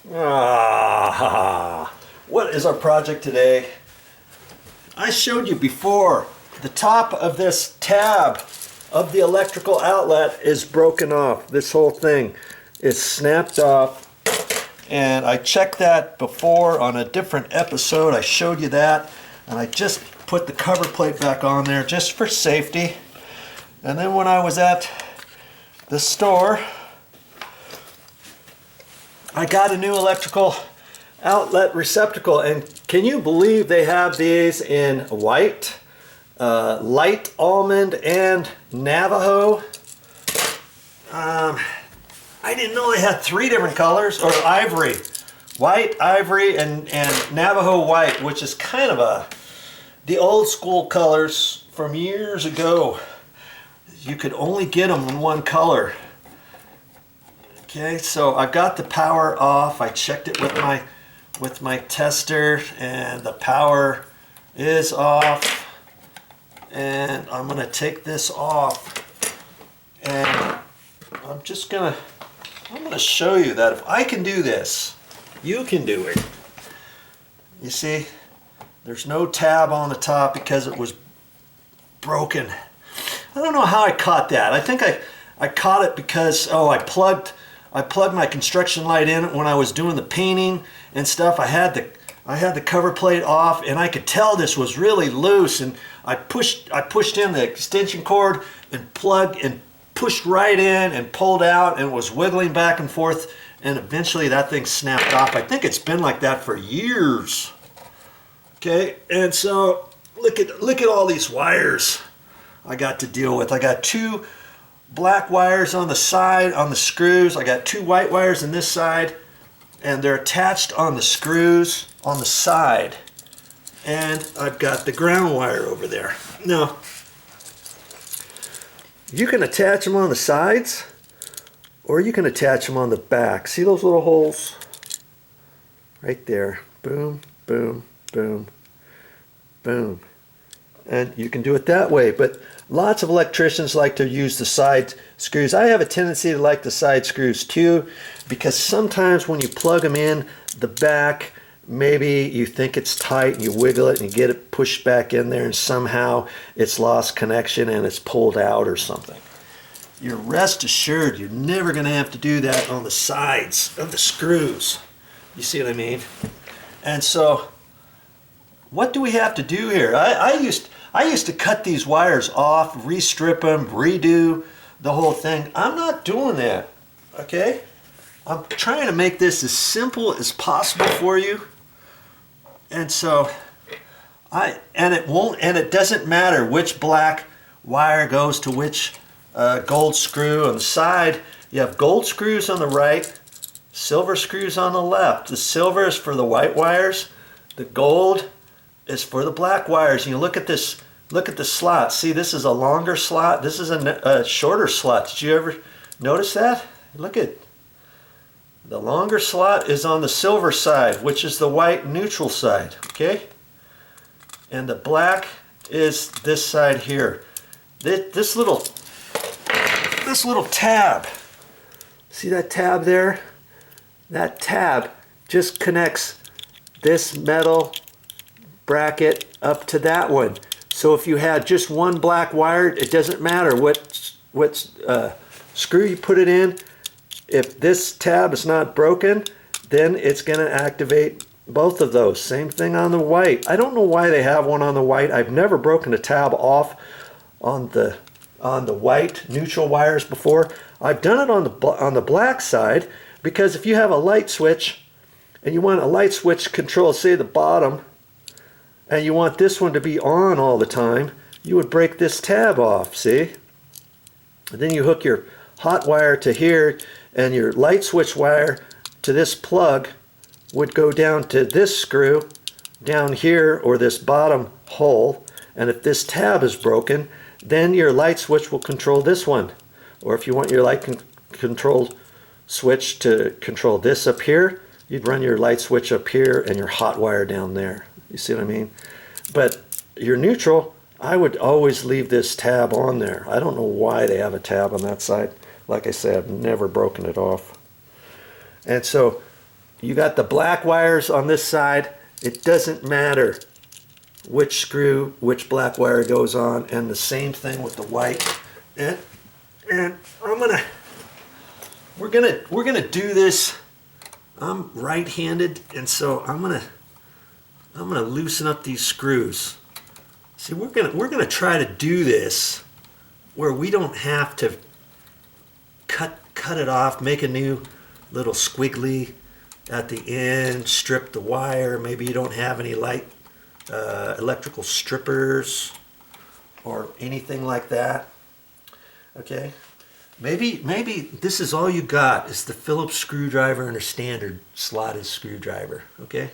What is our project today? I showed you before, the top of this tab of the electrical outlet is broken off. This whole thing is snapped off, and I checked that before on a different episode. I showed you that, and I just put the cover plate back on there just for safety. And then when I was at the store, I got a new electrical outlet receptacle, and can you believe they have these in white, light almond, and Navajo? I didn't know they had 3 different colors, or ivory. White, ivory, and Navajo white, which is kind of the old school colors from years ago. You could only get them in one color. Okay, so I've got the power off. I checked it with my tester, and the power is off. And I'm gonna take this off, and I'm gonna show you that if I can do this, you can do it. You see, there's no tab on the top because it was broken. I don't know how I caught that. I think I caught it because, I plugged my construction light in when I was doing the painting and stuff. I had the cover plate off, and I could tell this was really loose, and I pushed in the extension cord and pushed right in and pulled out, and was wiggling back and forth, and eventually that thing snapped off. I think it's been like that for years. Okay, and so look at all these wires I got to deal with. I got 2 black wires on the side on the screws. I got 2 white wires on this side, and they're attached on the screws on the side. And I've got the ground wire over there. Now, you can attach them on the sides, or you can attach them on the back. See those little holes? Right there. Boom, boom, boom, boom. And you can do it that way, but lots of electricians like to use the side screws. I have a tendency to like the side screws too, because sometimes when you plug them in the back, maybe you think it's tight and you wiggle it and you get it pushed back in there, and somehow it's lost connection and it's pulled out or something. You're rest assured you're never going to have to do that on the sides of the screws. You see what I mean? And so what do we have to do here? I used to cut these wires off, restrip them, redo the whole thing. I'm not doing that, okay? I'm trying to make this as simple as possible for you. And so it doesn't matter which black wire goes to which gold screw. On the side, you have gold screws on the right, silver screws on the left. The silver is for the white wires. The gold is for the black wires. And you look at this, look at the slot. See, this is a longer slot. This is a shorter slot. Did you ever notice that? Look at the longer slot is on the silver side, which is the white neutral side, okay? And the black is this side here. This little tab. See that tab there? That tab just connects this metal bracket up to that one. So if you had just one black wire, it doesn't matter what screw you put it in. If this tab is not broken, then it's going to activate both of those. Same thing on the white. I don't know why they have one on the white. I've never broken a tab off on the white neutral wires before. I've done it on the black side, because if you have a light switch and you want a light switch control, say the bottom, and you want this one to be on all the time, you would break this tab off, see? And then you hook your hot wire to here, and your light switch wire to this plug would go down to this screw down here, or this bottom hole. And if this tab is broken, then your light switch will control this one. Or if you want your light control switch to control this up here, you'd run your light switch up here and your hot wire down there. You see what I mean? But your neutral, I would always leave this tab on there. I don't know why they have a tab on that side. Like I said, I've never broken it off. And so you got the black wires on this side. It doesn't matter which screw, which black wire goes on, and the same thing with the white. And we're gonna do this. I'm right-handed, and so I'm gonna loosen up these screws. See, we're gonna try to do this where we don't have to cut it off, make a new little squiggly at the end, strip the wire. Maybe you don't have any light electrical strippers or anything like that. Okay, maybe this is all you got is the Phillips screwdriver and a standard slotted screwdriver. Okay,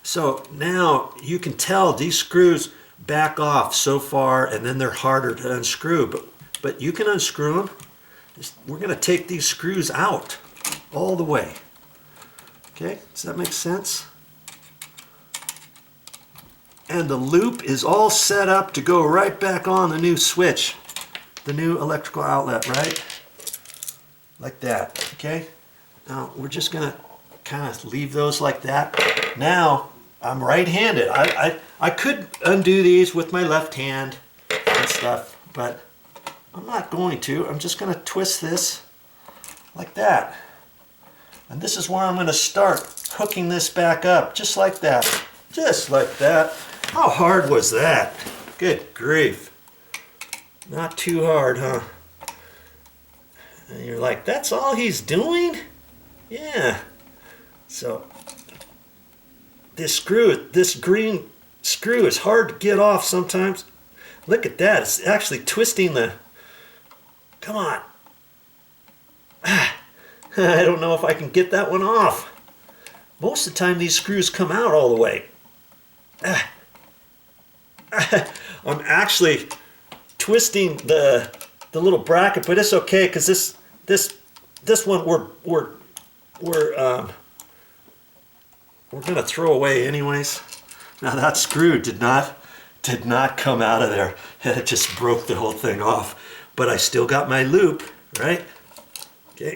so now you can tell these screws back off so far, and then they're harder to unscrew, but you can unscrew them. We're going to take these screws out all the way. Okay, does that make sense? And the loop is all set up to go right back on the new switch, the new electrical outlet, right? Like that, okay? Now we're just going to kind of leave those like that. Now I'm right-handed. I could undo these with my left hand and stuff, but I'm not going to. I'm just going to twist this like that. And this is where I'm going to start hooking this back up, just like that. Just like that. How hard was that? Good grief. Not too hard, huh? And you're like, that's all he's doing? Yeah. So this green screw is hard to get off sometimes. Look at that. It's actually twisting the... Come on. I don't know if I can get that one off. Most of the time these screws come out all the way. I'm actually twisting the little bracket, but it's okay because this one we're gonna throw away anyways. Now that screw did not come out of there. It just broke the whole thing off. But I still got my loop, right? Okay.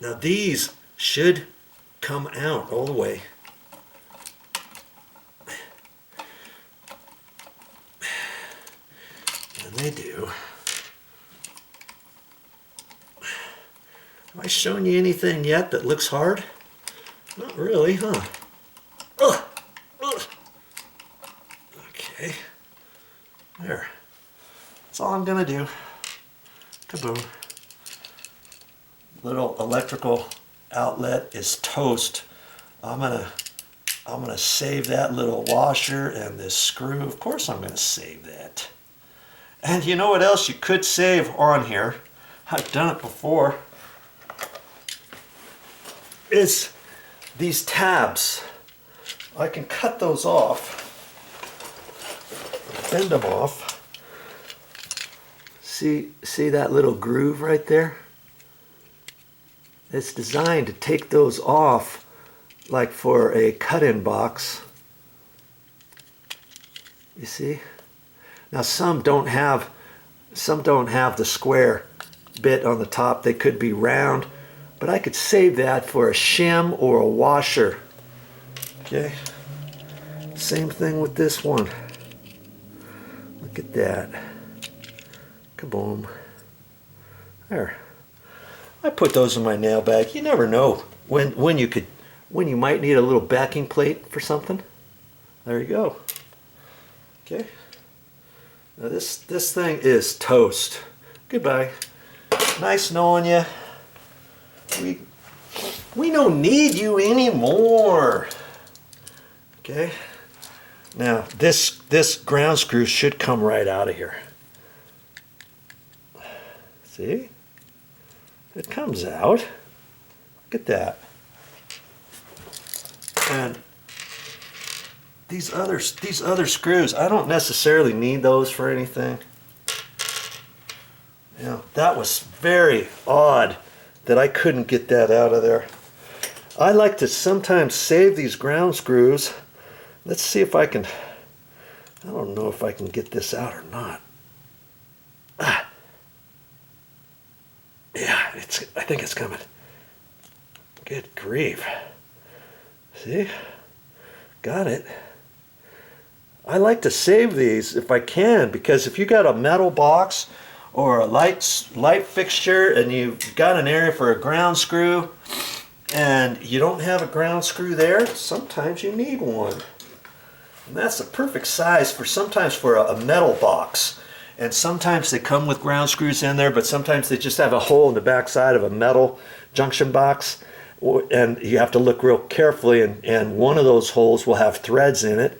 Now these should come out all the way. And they do. Have I shown you anything yet that looks hard? Not really, huh? Ugh. Ugh. Okay. There. That's all I'm gonna do. Kaboom. Little electrical outlet is toast. I'm gonna save that little washer and this screw. Of course I'm gonna save that. And you know what else you could save on here? I've done it before. Is these tabs. I can cut those off. Bend them off. See that little groove right there? It's designed to take those off like for a cut-in box. You see? Now some don't have the square bit on the top. They could be round, but I could save that for a shim or a washer. Okay? Same thing with this one. Look at that. Kaboom. There. I put those in my nail bag. You never know when you might need a little backing plate for something. There you go. Okay. Now this thing is toast. Goodbye. Nice knowing you. We don't need you anymore. Okay. Now this ground screw should come right out of here. See? It comes out. Look at that. And these other screws, I don't necessarily need those for anything. You know, that was very odd that I couldn't get that out of there. I like to sometimes save these ground screws. Let's see if I can, I don't know if I can get this out or not. Yeah, I think it's coming. Good grief. See? Got it. I like to save these if I can, because if you got a metal box or a light fixture and you've got an area for a ground screw and you don't have a ground screw there, sometimes you need one. And that's the perfect size for sometimes for a metal box. And sometimes they come with ground screws in there, but sometimes they just have a hole in the back side of a metal junction box. And you have to look real carefully, and one of those holes will have threads in it,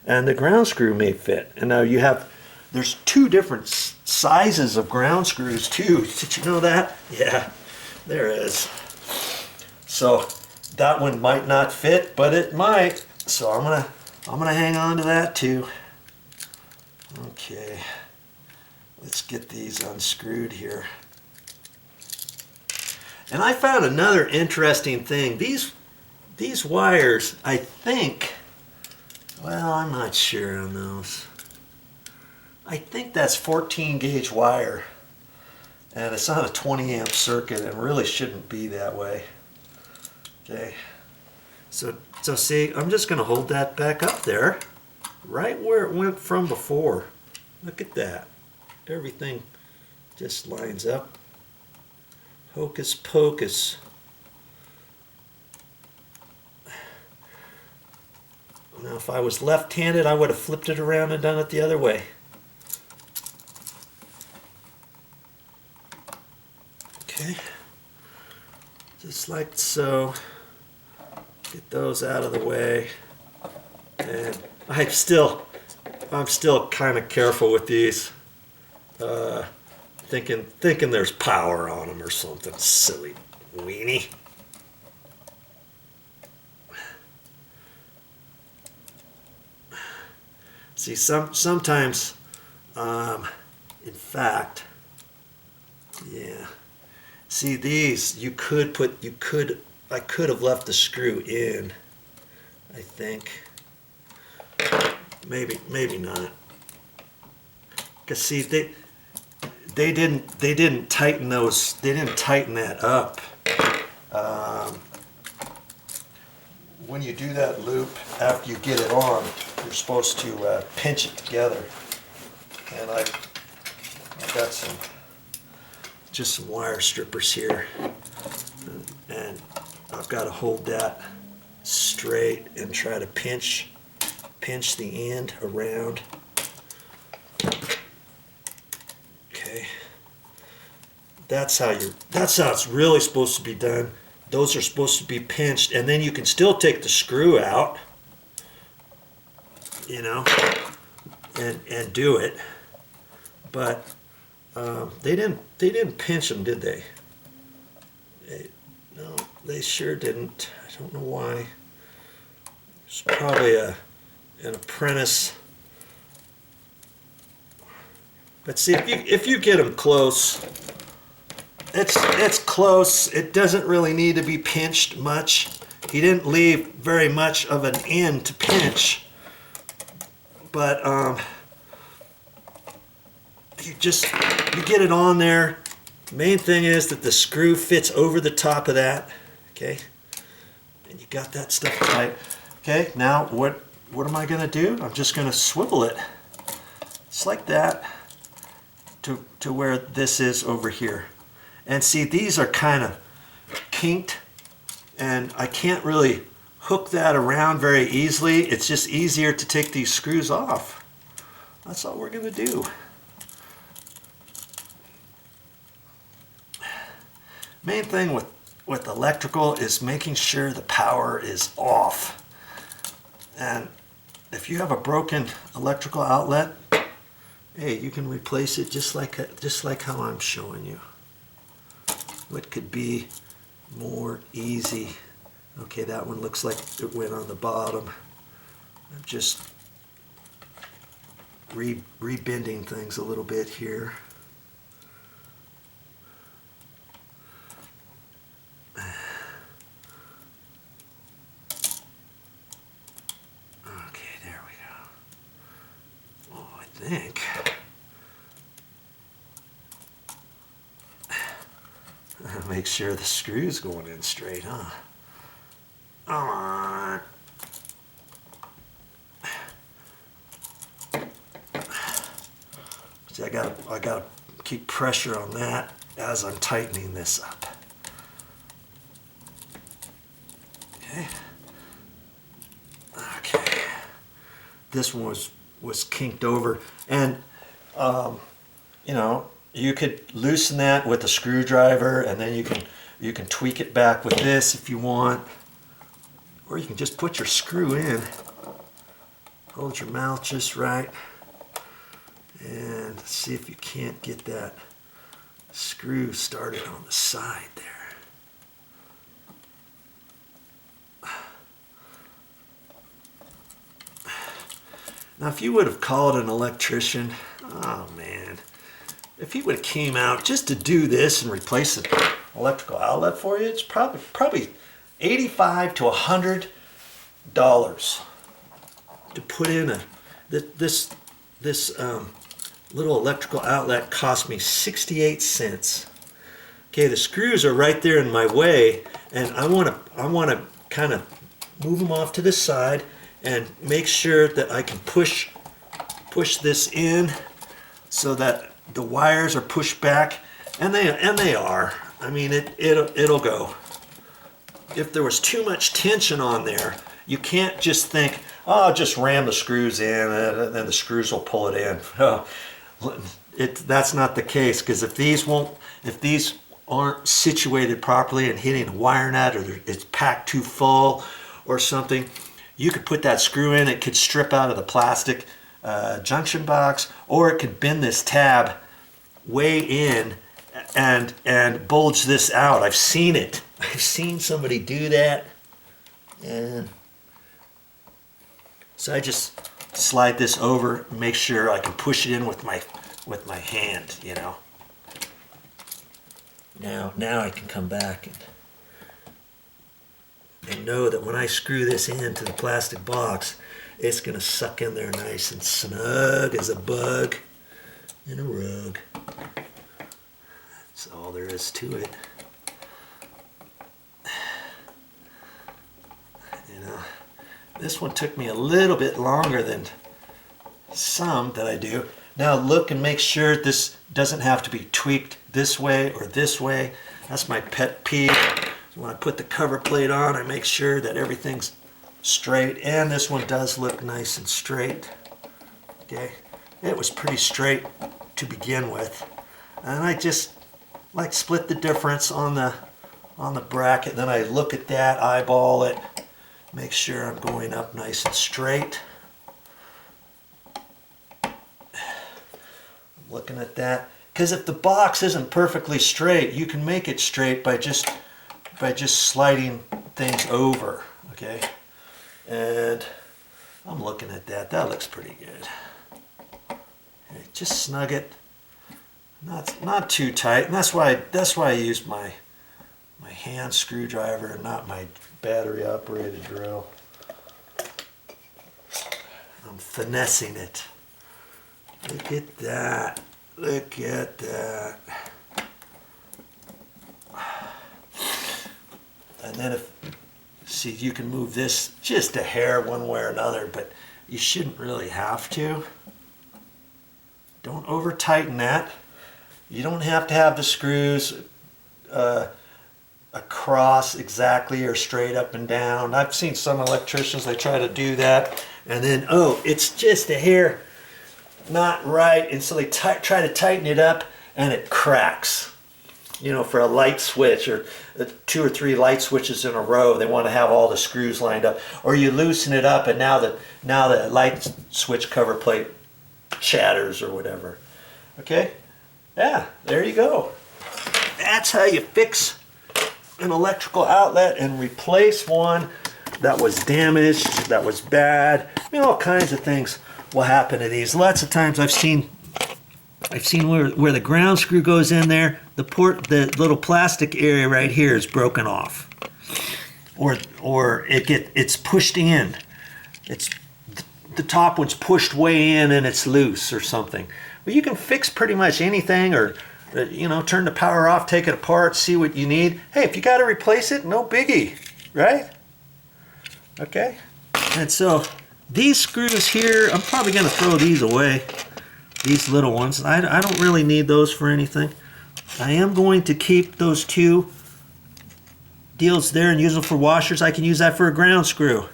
and the ground screw may fit. And now there's two different sizes of ground screws too. Did you know that? Yeah, there is. So that one might not fit, but it might. So I'm gonna hang on to that too. Okay, let's get these unscrewed here. And I found another interesting thing. These wires, I think, well, I'm not sure on those. I think that's 14 gauge wire. And it's on a 20 amp circuit and really shouldn't be that way. Okay. So see, I'm just going to hold that back up there, right where it went from before. Look at that. Everything just lines up. Hocus pocus. Now if I was left-handed, I would have flipped it around and done it the other way. Okay. Just like so. Get those out of the way. And I'm still kind of careful with these. Thinking there's power on them or something. Silly weenie. See, sometimes, in fact, yeah. See these, I could have left the screw in. I think. Maybe not. Cause see they didn't tighten those. They didn't tighten that up. When you do that loop, after you get it on, you're supposed to pinch it together. And I got some wire strippers here, and I've got to hold that straight and try to pinch the end around. That's how it's really supposed to be done. Those are supposed to be pinched, and then you can still take the screw out, you know, and do it. But they didn't pinch them, did they? No, they sure didn't. I don't know why. It's probably an apprentice. But see, if you get them close. It's close. It doesn't really need to be pinched much. He didn't leave very much of an end to pinch. But you get it on there. Main thing is that the screw fits over the top of that. Okay? And you got that stuff tight. Okay, now what am I gonna do? I'm just gonna swivel it. It's like that to where this is over here. And see, these are kind of kinked, and I can't really hook that around very easily. It's just easier to take these screws off. That's all we're going to do. Main thing with electrical is making sure the power is off. And if you have a broken electrical outlet, hey, you can replace it just like how I'm showing you. What could be more easy? Okay, that one looks like it went on the bottom. I'm just rebending things a little bit here. Okay, there we go. Oh, I think. Make sure the screw's going in straight, huh? Come on. See, I gotta keep pressure on that as I'm tightening this up. Okay. Okay. This one was kinked over, and you know, you could loosen that with a screwdriver, and then you can tweak it back with this if you want, or you can just put your screw in. Hold your mouth just right, and see if you can't get that screw started on the side there. Now, if you would have called an electrician, oh man, if he would have came out just to do this and replace an electrical outlet for you, it's probably $85 to $100 to put in this little electrical outlet. Cost me 68 cents. Okay, the screws are right there in my way, and I want to kind of move them off to the side and make sure that I can push this in so that the wires are pushed back, and they are. I mean, it'll go. If there was too much tension on there, you can't just think, oh, I'll just ram the screws in and then the screws will pull it in. That's not the case, because if these aren't situated properly and hitting a wire nut, or it's packed too full or something, you could put that screw in, it could strip out of the plastic junction box, or it could bend this tab way in and bulge this out. I've seen it. I've seen somebody do that. And so I just slide this over and make sure I can push it in with my hand, you know. Now I can come back and know that when I screw this into the plastic box, it's going to suck in there nice and snug as a bug in a rug. That's all there is to it. You know, this one took me a little bit longer than some that I do. Now look and make sure this doesn't have to be tweaked this way or this way. That's my pet peeve. When I put the cover plate on, I make sure that everything's straight, and this one does look nice and straight. Okay, it was pretty straight to begin with, and I just like split the difference on the bracket. Then I look at that, eyeball it, make sure I'm going up nice and straight. I'm looking at that, because if the box isn't perfectly straight, you can make it straight by just sliding things over. Okay, and I'm looking at that. That looks pretty good. Okay, just snug it, not too tight, and that's why I use my hand screwdriver and not my battery operated drill. I'm finessing it. Look at that. Look at that. And then see, you can move this just a hair one way or another, but you shouldn't really have to. Don't over tighten that. You don't have to have the screws across exactly or straight up and down. I've seen some electricians, they try to do that, and then, oh, it's just a hair not right, and so they try to tighten it up, and it cracks. You know, for a light switch, or 2 or 3 light switches in a row, they want to have all the screws lined up. Or you loosen it up, and now the light switch cover plate shatters or whatever. Okay? Yeah, there you go. That's how you fix an electrical outlet and replace one that was damaged, that was bad. I mean, all kinds of things will happen to these. Lots of times I've seen where the ground screw goes in there, the little plastic area right here is broken off, or it's pushed in. It's the top one's pushed way in and it's loose or something. Well, you can fix pretty much anything, or you know, turn the power off, take it apart, see what you need. Hey, if you got to replace it, no biggie, right? Okay. And so these screws here, I'm probably going to throw these away. these little ones. I don't really need those for anything. I am going to keep those two deals there and use them for washers. I can use that for a ground screw.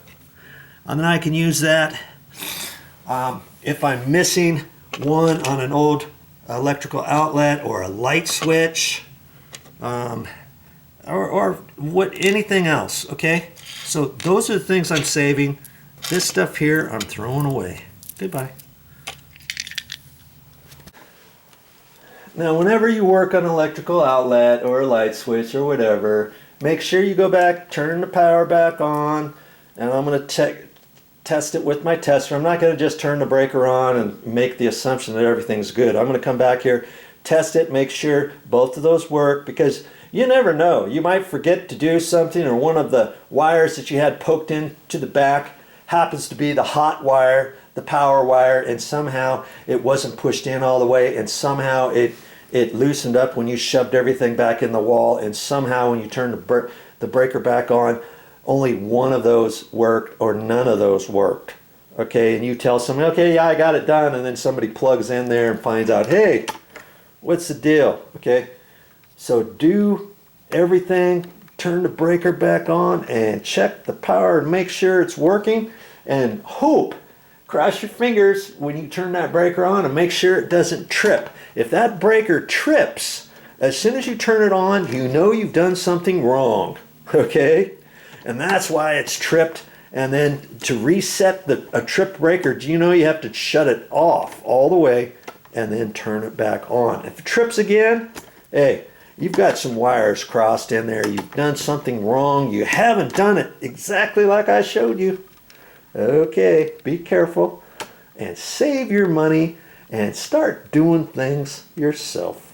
And then I can use that if I'm missing one on an old electrical outlet or a light switch, or what, anything else, okay? So those are the things I'm saving. This stuff here I'm throwing away. Goodbye. Now whenever you work on an electrical outlet or a light switch or whatever, make sure you go back, turn the power back on, and I'm going to test it with my tester. I'm not going to just turn the breaker on and make the assumption that everything's good. I'm going to come back here, test it, make sure both of those work, because you never know. You might forget to do something, or one of the wires that you had poked into the back happens to be the hot wire, the power wire, and somehow it wasn't pushed in all the way, and somehow it loosened up when you shoved everything back in the wall, and somehow when you turned the breaker back on, only one of those worked or none of those worked. Okay, and you tell somebody, okay, yeah, I got it done, and then somebody plugs in there and finds out, hey, what's the deal? Okay, so do everything, turn the breaker back on and check the power and make sure it's working, and hope, cross your fingers when you turn that breaker on and make sure it doesn't trip. If that breaker trips, as soon as you turn it on, you know you've done something wrong, okay? And that's why it's tripped. And then to reset a tripped breaker, you know you have to shut it off all the way and then turn it back on. If it trips again, hey, you've got some wires crossed in there. You've done something wrong. You haven't done it exactly like I showed you. Okay, be careful and save your money and start doing things yourself.